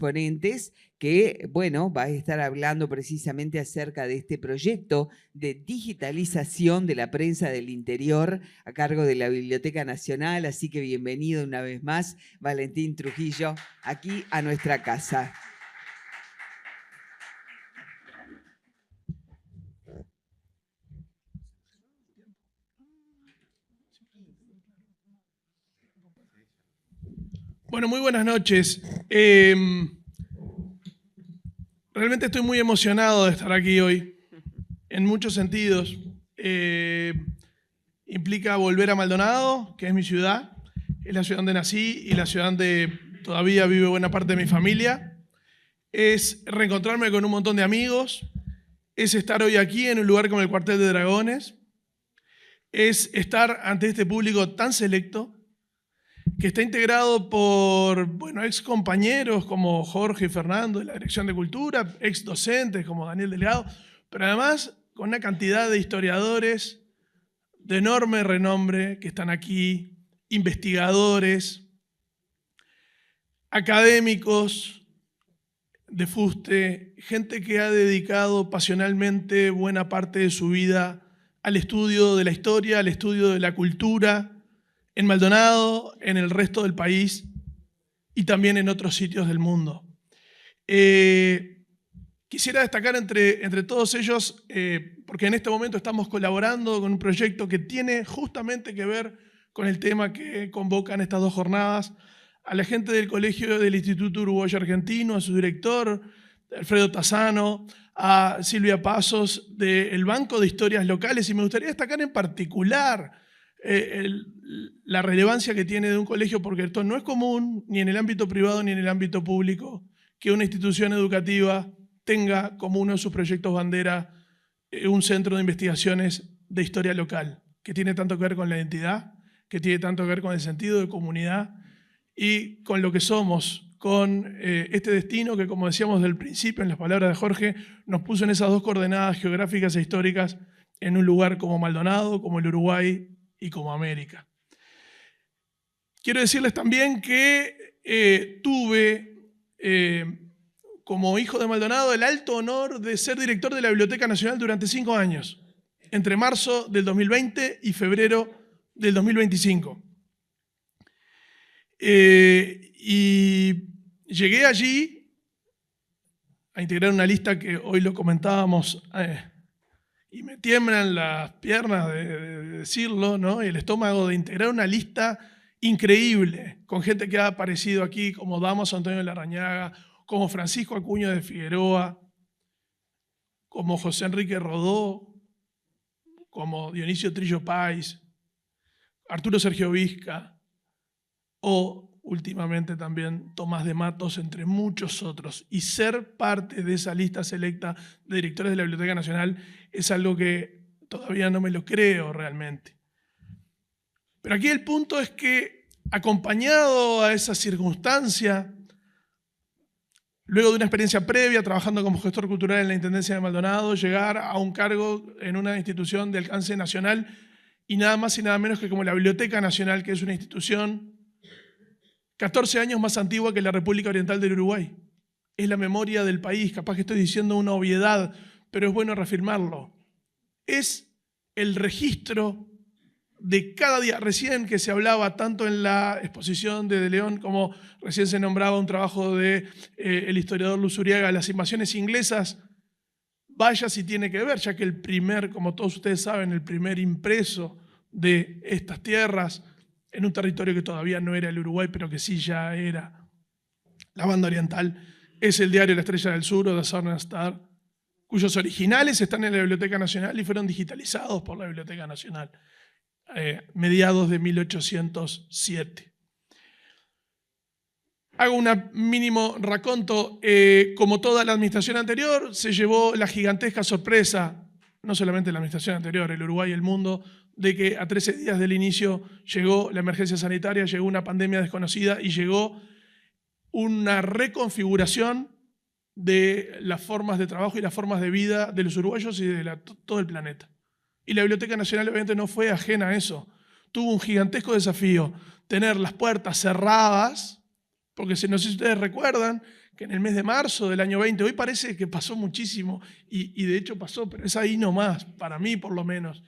ponentes que, bueno, va a estar hablando precisamente acerca de este proyecto de digitalización de la prensa del interior a cargo de la Biblioteca Nacional. Así que bienvenido una vez más, Valentín Trujillo, aquí a nuestra casa. Bueno, muy buenas noches. Realmente estoy muy emocionado de estar aquí hoy, en muchos sentidos. Implica volver a Maldonado, que es mi ciudad, es la ciudad donde nací y la ciudad donde todavía vive buena parte de mi familia. Es reencontrarme con un montón de amigos, es estar hoy aquí en un lugar como el Cuartel de Dragones, es estar ante este público tan selecto, que está integrado por ex compañeros como Jorge y Fernando de la Dirección de Cultura, ex docentes como Daniel Delgado, pero además con una cantidad de historiadores de enorme renombre que están aquí, investigadores, académicos de fuste, gente que ha dedicado pasionalmente buena parte de su vida al estudio de la historia, al estudio de la cultura, en Maldonado, en el resto del país y también en otros sitios del mundo. Quisiera destacar entre todos ellos, porque en este momento estamos colaborando con un proyecto que tiene justamente que ver con el tema que convocan estas dos jornadas, a la gente del Colegio del Instituto Uruguayo Argentino, a su director, Alfredo Tassano, a Silvia Pasos del Banco de Historias Locales, y me gustaría destacar en particular la relevancia que tiene de un colegio, porque esto no es común ni en el ámbito privado ni en el ámbito público que una institución educativa tenga como uno de sus proyectos bandera un centro de investigaciones de historia local, que tiene tanto que ver con la identidad, que tiene tanto que ver con el sentido de comunidad y con lo que somos, con este destino que, como decíamos del principio en las palabras de Jorge, nos puso en esas dos coordenadas geográficas e históricas en un lugar como Maldonado, como el Uruguay y como América. Quiero decirles también que tuve, como hijo de Maldonado, el alto honor de ser director de la Biblioteca Nacional durante 5 años, entre marzo del 2020 y febrero del 2025. Y llegué allí a integrar una lista que hoy lo comentábamos, y me tiemblan las piernas de decirlo, ¿no? Y el estómago de integrar una lista increíble, con gente que ha aparecido aquí, como Damaso Antonio Larrañaga, como Francisco Acuña de Figueroa, como José Enrique Rodó, como Dionisio Trillo Páez, Arturo Sergio Vizca, o últimamente también Tomás de Matos, entre muchos otros. Y ser parte de esa lista selecta de directores de la Biblioteca Nacional es algo que todavía no me lo creo realmente. Pero aquí el punto es que, acompañado a esa circunstancia, luego de una experiencia previa trabajando como gestor cultural en la Intendencia de Maldonado, llegar a un cargo en una institución de alcance nacional y nada más y nada menos que como la Biblioteca Nacional, que es una institución 14 años más antigua que la República Oriental del Uruguay. Es la memoria del país, capaz que estoy diciendo una obviedad, pero es bueno reafirmarlo. Es el registro de cada día. Recién que se hablaba tanto en la exposición de León como recién se nombraba un trabajo de el historiador Luzuriaga, las invasiones inglesas, vaya si tiene que ver, ya que el primer, como todos ustedes saben, el primer impreso de estas tierras en un territorio que todavía no era el Uruguay, pero que sí ya era la banda oriental, es el diario La Estrella del Sur o The Southern Star, cuyos originales están en la Biblioteca Nacional y fueron digitalizados por la Biblioteca Nacional, mediados de 1807. Hago un mínimo raconto. Como toda la administración anterior, se llevó la gigantesca sorpresa, no solamente la administración anterior, el Uruguay y el mundo, de que a 13 días del inicio llegó la emergencia sanitaria, llegó una pandemia desconocida y llegó una reconfiguración de las formas de trabajo y las formas de vida de los uruguayos y de todo el planeta. Y la Biblioteca Nacional obviamente no fue ajena a eso. Tuvo un gigantesco desafío, tener las puertas cerradas, porque no sé si ustedes recuerdan que en el mes de marzo del año 20, hoy parece que pasó muchísimo, y de hecho pasó, pero es ahí nomás, para mí por lo menos,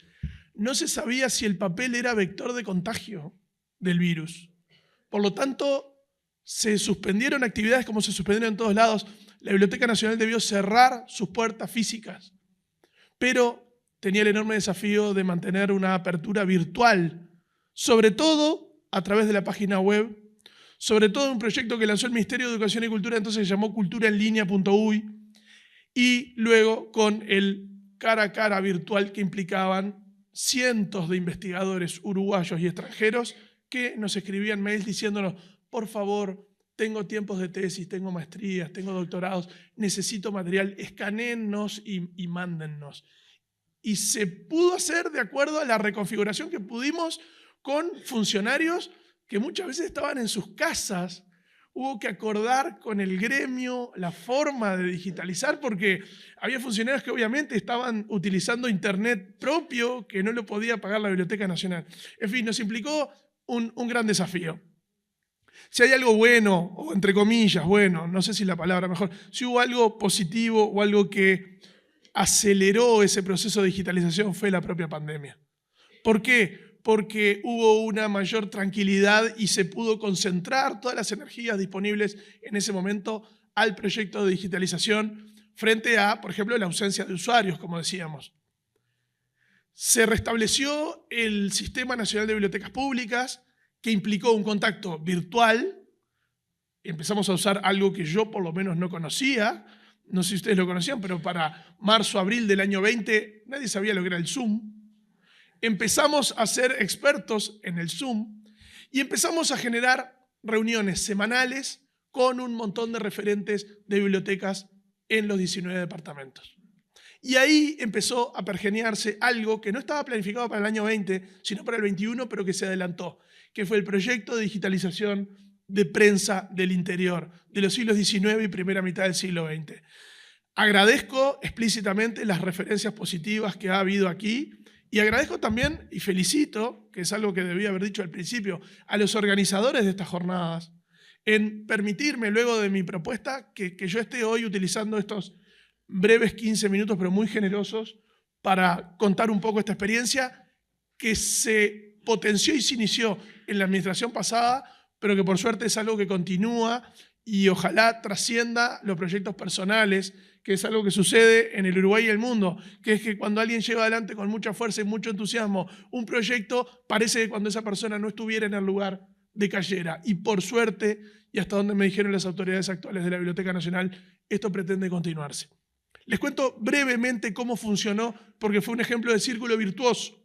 no se sabía si el papel era vector de contagio del virus. Por lo tanto, se suspendieron actividades como se suspendieron en todos lados. La Biblioteca Nacional debió cerrar sus puertas físicas, pero tenía el enorme desafío de mantener una apertura virtual, sobre todo a través de la página web, sobre todo un proyecto que lanzó el Ministerio de Educación y Cultura, entonces se llamó culturaenlinea.uy, y luego con el cara a cara virtual que implicaban cientos de investigadores uruguayos y extranjeros que nos escribían mails diciéndonos, por favor, tengo tiempos de tesis, tengo maestrías, tengo doctorados, necesito material, escanéennos y mándennos. Y se pudo hacer de acuerdo a la reconfiguración que pudimos con funcionarios que muchas veces estaban en sus casas. Hubo que acordar con el gremio la forma de digitalizar porque había funcionarios que obviamente estaban utilizando internet propio que no lo podía pagar la Biblioteca Nacional. En fin, nos implicó un gran desafío. Si hay algo bueno, o entre comillas, bueno, no sé si la palabra mejor, si hubo algo positivo o algo que aceleró ese proceso de digitalización fue la propia pandemia. ¿Por qué? Porque hubo una mayor tranquilidad y se pudo concentrar todas las energías disponibles en ese momento al proyecto de digitalización frente a, por ejemplo, la ausencia de usuarios, como decíamos. Se restableció el Sistema Nacional de Bibliotecas Públicas, que implicó un contacto virtual. Empezamos a usar algo que yo por lo menos no conocía, no sé si ustedes lo conocían, pero para marzo, abril del año 20 nadie sabía lo que era el Zoom. Empezamos a ser expertos en el Zoom y empezamos a generar reuniones semanales con un montón de referentes de bibliotecas en los 19 departamentos. Y ahí empezó a pergeñarse algo que no estaba planificado para el año 20, sino para el 21, pero que se adelantó, que fue el proyecto de digitalización de prensa del interior, de los siglos XIX y primera mitad del siglo XX. Agradezco explícitamente las referencias positivas que ha habido aquí y agradezco también y felicito, que es algo que debía haber dicho al principio, a los organizadores de estas jornadas en permitirme, luego de mi propuesta, que yo esté hoy utilizando estos breves 15 minutos, pero muy generosos, para contar un poco esta experiencia que se potenció y se inició en la administración pasada, pero que por suerte es algo que continúa y ojalá trascienda los proyectos personales, que es algo que sucede en el Uruguay y el mundo, que es que cuando alguien lleva adelante con mucha fuerza y mucho entusiasmo un proyecto, parece que cuando esa persona no estuviera en el lugar decayera. Y por suerte, y hasta donde me dijeron las autoridades actuales de la Biblioteca Nacional, esto pretende continuarse. Les cuento brevemente cómo funcionó, porque fue un ejemplo de círculo virtuoso.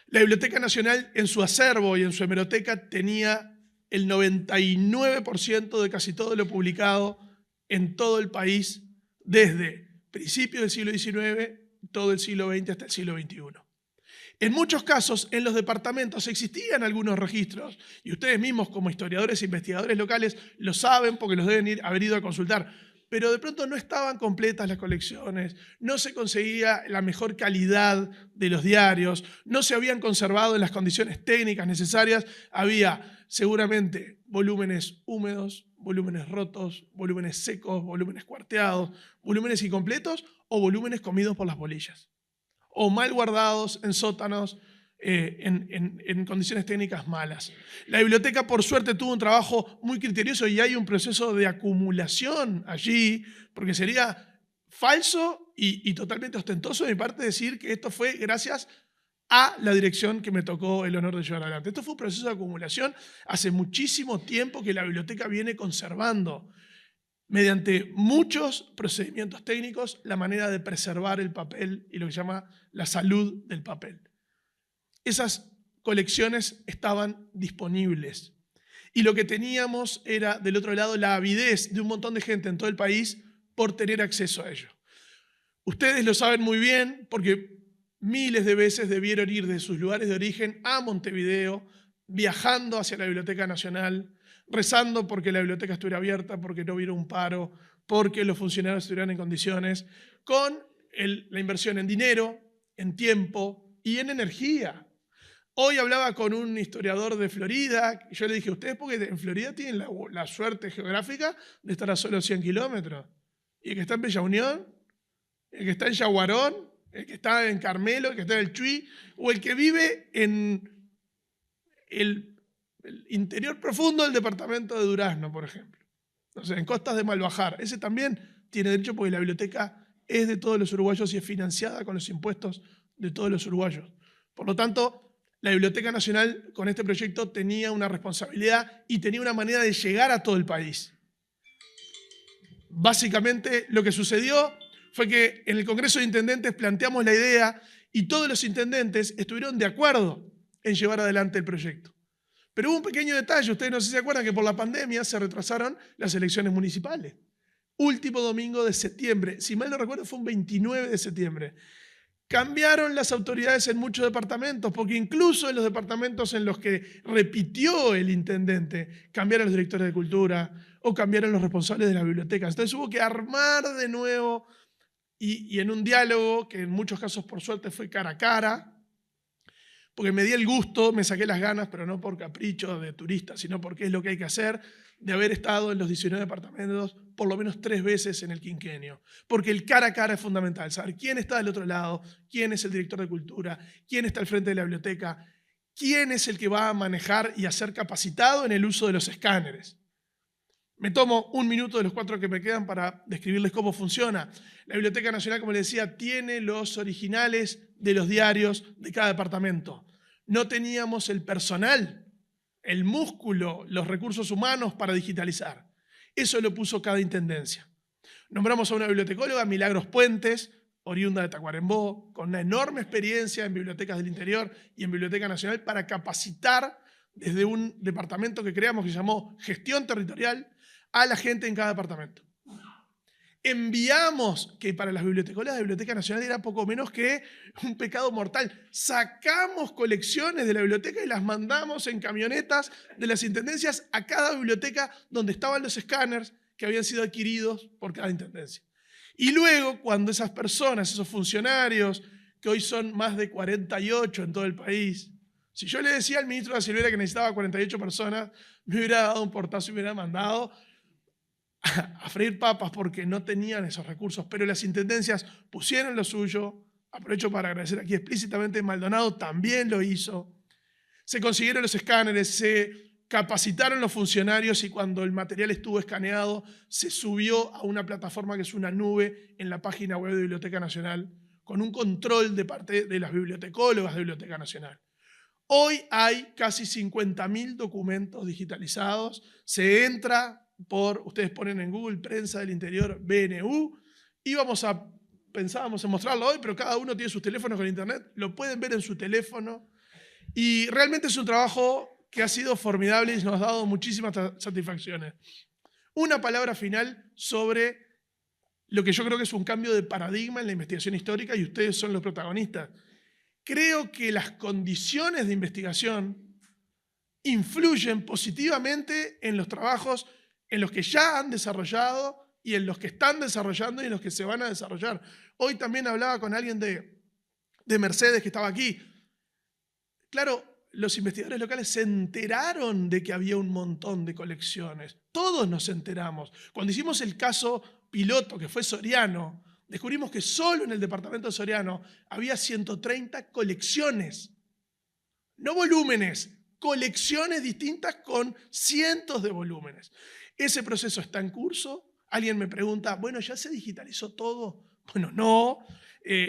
La Biblioteca Nacional en su acervo y en su hemeroteca tenía el 99% de casi todo lo publicado en todo el país desde principios del siglo XIX, todo el siglo XX hasta el siglo XXI. En muchos casos, en los departamentos existían algunos registros, y ustedes mismos como historiadores e investigadores locales lo saben porque los deben haber ido a consultar, pero de pronto no estaban completas las colecciones, no se conseguía la mejor calidad de los diarios, no se habían conservado en las condiciones técnicas necesarias, había seguramente volúmenes húmedos, volúmenes rotos, volúmenes secos, volúmenes cuarteados, volúmenes incompletos o volúmenes comidos por las polillas, o mal guardados en sótanos, en condiciones técnicas malas. La biblioteca, por suerte, tuvo un trabajo muy criterioso y hay un proceso de acumulación allí, porque sería falso y totalmente ostentoso de mi parte decir que esto fue gracias a la dirección que me tocó el honor de llevar adelante. Esto fue un proceso de acumulación hace muchísimo tiempo que la biblioteca viene conservando, mediante muchos procedimientos técnicos, la manera de preservar el papel y lo que se llama la salud del papel. Esas colecciones estaban disponibles y lo que teníamos era, del otro lado, la avidez de un montón de gente en todo el país por tener acceso a ello. Ustedes lo saben muy bien porque miles de veces debieron ir de sus lugares de origen a Montevideo, viajando hacia la Biblioteca Nacional, rezando porque la biblioteca estuviera abierta, porque no hubiera un paro, porque los funcionarios estuvieran en condiciones, con la inversión en dinero, en tiempo y en energía. Hoy hablaba con un historiador de Florida. Yo le dije, ustedes porque en Florida tienen la suerte geográfica de estar a solo 100 kilómetros. Y el que está en Bella Unión, el que está en Yaguarón, el que está en Carmelo, el que está en el Chuy, o el que vive en el interior profundo del departamento de Durazno, por ejemplo. O sea, en Costas de Malvajar. Ese también tiene derecho porque la biblioteca es de todos los uruguayos y es financiada con los impuestos de todos los uruguayos. Por lo tanto, la Biblioteca Nacional con este proyecto tenía una responsabilidad y tenía una manera de llegar a todo el país. Básicamente lo que sucedió fue que en el Congreso de Intendentes planteamos la idea y todos los intendentes estuvieron de acuerdo en llevar adelante el proyecto. Pero hubo un pequeño detalle, ustedes no sé si se acuerdan que por la pandemia se retrasaron las elecciones municipales. Último domingo de septiembre, si mal no recuerdo fue un 29 de septiembre. Cambiaron las autoridades en muchos departamentos, porque incluso en los departamentos en los que repitió el intendente, cambiaron los directores de cultura o cambiaron los responsables de las bibliotecas. Entonces hubo que armar de nuevo y en un diálogo, que en muchos casos por suerte fue cara a cara, porque me di el gusto, me saqué las ganas, pero no por capricho de turista, sino porque es lo que hay que hacer, de haber estado en los 19 departamentos por lo menos 3 veces en el quinquenio. Porque el cara a cara es fundamental, saber quién está del otro lado, quién es el director de cultura, quién está al frente de la biblioteca, quién es el que va a manejar y a ser capacitado en el uso de los escáneres. Me tomo 1 minuto de los 4 que me quedan para describirles cómo funciona. La Biblioteca Nacional, como les decía, tiene los originales de los diarios de cada departamento. No teníamos el personal, el músculo, los recursos humanos para digitalizar. Eso lo puso cada intendencia. Nombramos a una bibliotecóloga, Milagros Puentes, oriunda de Tacuarembó, con una enorme experiencia en bibliotecas del interior y en Biblioteca Nacional para capacitar desde un departamento que creamos que se llamó Gestión Territorial a la gente en cada departamento. Enviamos, que para las bibliotecólogas de Biblioteca Nacional era poco menos que un pecado mortal, sacamos colecciones de la biblioteca y las mandamos en camionetas de las intendencias a cada biblioteca donde estaban los escáneres que habían sido adquiridos por cada intendencia. Y luego, cuando esas personas, esos funcionarios, que hoy son más de 48 en todo el país, si yo le decía al ministro de la Silvera que necesitaba 48 personas, me hubiera dado un portazo y me hubiera mandado a freír papas porque no tenían esos recursos, pero las intendencias pusieron lo suyo. Aprovecho para agradecer aquí explícitamente, Maldonado también lo hizo. Se consiguieron los escáneres, se capacitaron los funcionarios y cuando el material estuvo escaneado se subió a una plataforma que es una nube en la página web de Biblioteca Nacional con un control de parte de las bibliotecólogas de Biblioteca Nacional. Hoy hay casi 50.000 documentos digitalizados. Se entra por, ustedes ponen en Google Prensa del Interior BNU y pensábamos en mostrarlo hoy, pero cada uno tiene sus teléfonos con internet, lo pueden ver en su teléfono y realmente es un trabajo que ha sido formidable y nos ha dado muchísimas satisfacciones. Una palabra final sobre lo que yo creo que es un cambio de paradigma en la investigación histórica y ustedes son los protagonistas. Creo que las condiciones de investigación influyen positivamente en los trabajos en los que ya han desarrollado y en los que están desarrollando y en los que se van a desarrollar. Hoy también hablaba con alguien de Mercedes que estaba aquí. Claro, los investigadores locales se enteraron de que había un montón de colecciones. Todos nos enteramos. Cuando hicimos el caso piloto, que fue Soriano, descubrimos que solo en el departamento de Soriano había 130 colecciones. No volúmenes, colecciones distintas con cientos de volúmenes. Ese proceso está en curso. Alguien me pregunta, bueno, ¿ya se digitalizó todo? Bueno, no.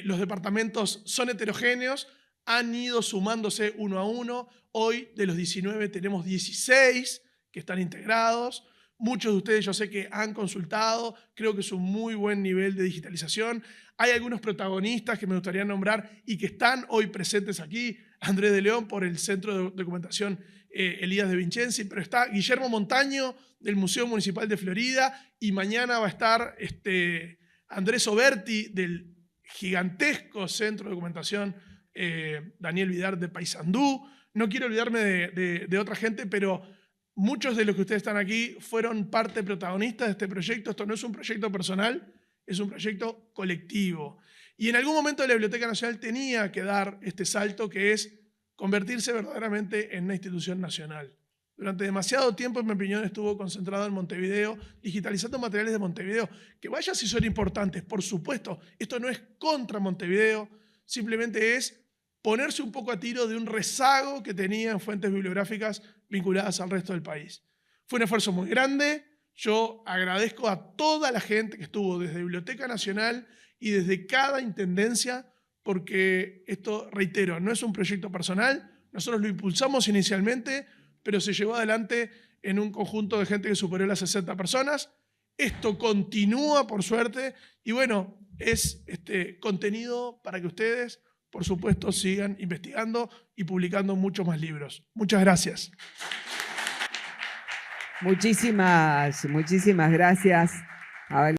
Los departamentos son heterogéneos, han ido sumándose uno a uno. Hoy de los 19 tenemos 16 que están integrados. Muchos de ustedes yo sé que han consultado, creo que es un muy buen nivel de digitalización. Hay algunos protagonistas que me gustaría nombrar y que están hoy presentes aquí. Andrés de León por el Centro de Documentación Elías de Vincenzi, pero está Guillermo Montaño del Museo Municipal de Florida y mañana va a estar Andrés Oberti del gigantesco Centro de Documentación Daniel Vidar de Paysandú. No quiero olvidarme de otra gente, pero muchos de los que ustedes están aquí fueron parte protagonista de este proyecto. Esto no es un proyecto personal, es un proyecto colectivo. Y en algún momento la Biblioteca Nacional tenía que dar este salto que es convertirse verdaderamente en una institución nacional. Durante demasiado tiempo, en mi opinión, estuvo concentrado en Montevideo, digitalizando materiales de Montevideo, que vaya si son importantes, por supuesto. Esto no es contra Montevideo, simplemente es ponerse un poco a tiro de un rezago que tenía en fuentes bibliográficas vinculadas al resto del país. Fue un esfuerzo muy grande. Yo agradezco a toda la gente que estuvo desde Biblioteca Nacional y desde cada intendencia, porque esto, reitero, no es un proyecto personal. Nosotros lo impulsamos inicialmente, pero se llevó adelante en un conjunto de gente que superó las 60 personas. Esto continúa, por suerte, y bueno, es contenido para que ustedes, por supuesto, sigan investigando y publicando muchos más libros. Muchas gracias. Muchísimas gracias.